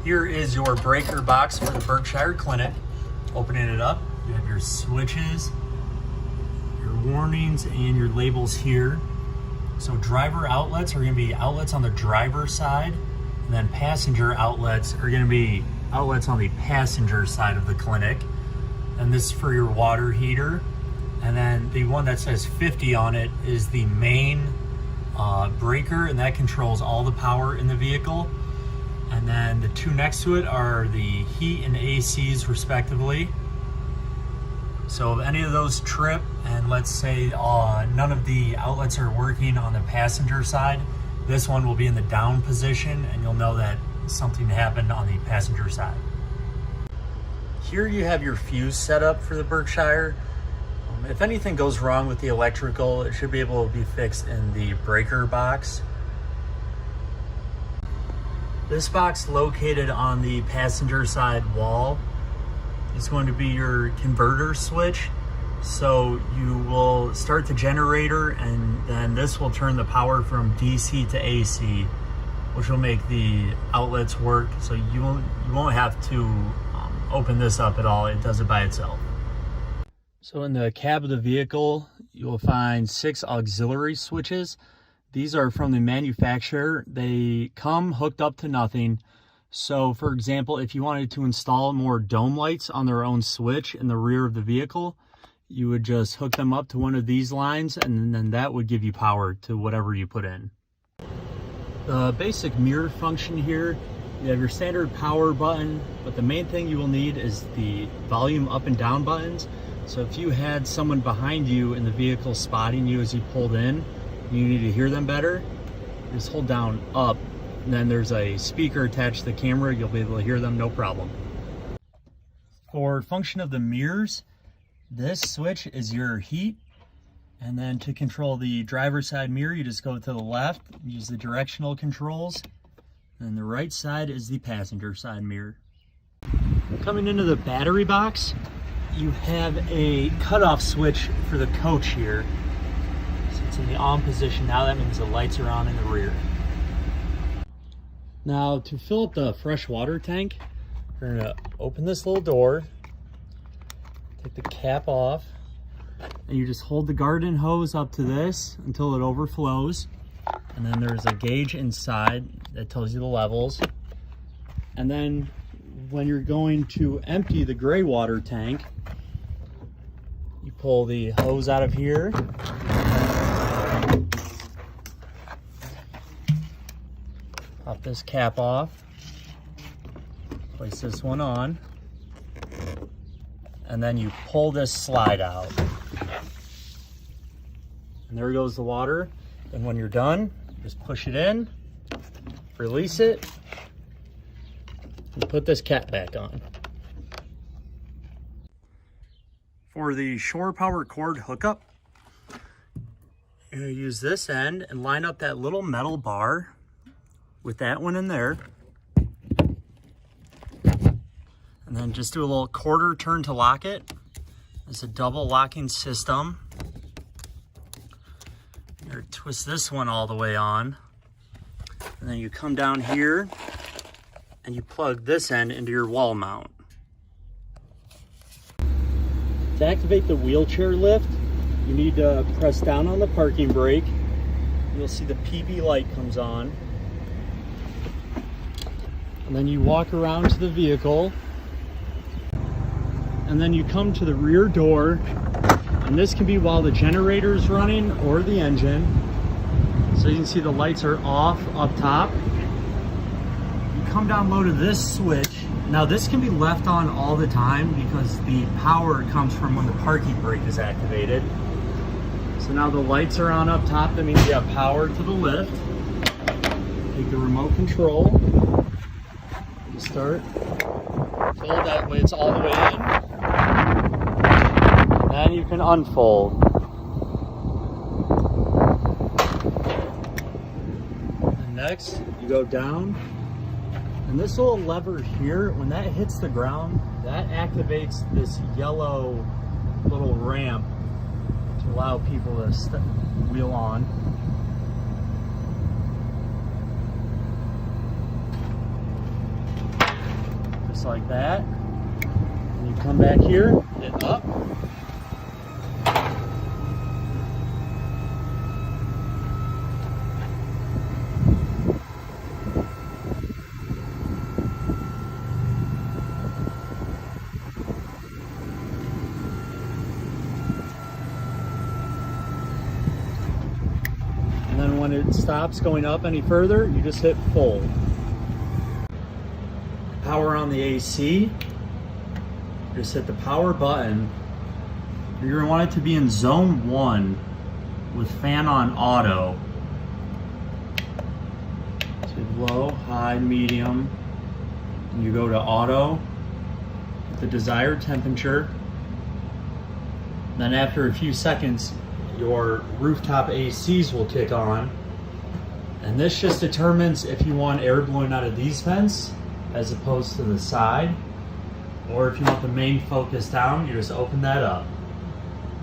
Here is your breaker box for the Berkshire Clinic. Opening it up, you have your switches, your warnings, and your labels here. So driver outlets are going to be outlets on the driver's side, and then passenger outlets are going to be outlets on the passenger side of the clinic. And this is for your water heater. And then the one that says 50 on it is the main breaker, and that controls all the power in the vehicle. And then the two next to it are the heat and ACs respectively. So if any of those trip, and let's say none of the outlets are working on the passenger side, this one will be in the down position, and you'll know that something happened on the passenger side. Here you have your fuse setup for the Berkshire. If anything goes wrong with the electrical, it should be able to be fixed in the breaker box. This box located on the passenger side wall is going to be your converter switch. So you will start the generator, and then this will turn the power from DC to AC, which will make the outlets work. So you won't have to open this up at all. It does it by itself. So in the cab of the vehicle, you will find 6 auxiliary switches. These are from the manufacturer. They come hooked up to nothing. So for example, if you wanted to install more dome lights on their own switch in the rear of the vehicle, you would just hook them up to one of these lines, and then that would give you power to whatever you put in. The basic mirror function here, you have your standard power button, but the main thing you will need is the volume up and down buttons. So if you had someone behind you in the vehicle spotting you as you pulled in, you need to hear them better, just hold down up, and then there's a speaker attached to the camera. You'll be able to hear them, no problem. For function of the mirrors, this switch is your heat, and then to control the driver's side mirror, you just go to the left, use the directional controls, and the right side is the passenger side mirror. Coming into the battery box, you have a cutoff switch for the coach here. So it's in the on position now. That means the lights are on in the rear. Now to fill up the fresh water tank, we're gonna open this little door, take the cap off, and you just hold the garden hose up to this until it overflows. And then there's a gauge inside that tells you the levels. And then when you're going to empty the gray water tank, you pull the hose out of here, pop this cap off, place this one on, and then you pull this slide out. And there goes the water. And when you're done, just push it in, release it, and put this cap back on. For the shore power cord hookup, you're going to use this end and line up that little metal bar with that one in there. And then just do a little quarter turn to lock it. It's a double locking system. You're going to twist this one all the way on. And then you come down here and you plug this end into your wall mount. To activate the wheelchair lift, you need to press down on the parking brake. You'll see the PB light comes on. And then you walk around to the vehicle. And then you come to the rear door. And this can be while the generator is running or the engine. So you can see the lights are off up top. You come down low to this switch. Now this can be left on all the time because the power comes from when the parking brake is activated. So now the lights are on up top. That means you have power to the lift. Take the remote control. You start. Fill that way, it's all the way in. And then you can unfold. And next, you go down. And this little lever here, when that hits the ground, that activates this yellow little ramp to allow people to wheel on. just like that. And you come back here, hit up. And then when it stops going up any further, you just hit full. Power on the AC, just hit the power button. You're going to want it to be in zone 1 with fan on auto. So low, high, medium, and you go to auto with the desired temperature. Then after a few seconds, your rooftop ACs will kick on. And this just determines if you want air blowing out of these vents as opposed to the side, or if you want the main focus down, you just open that up.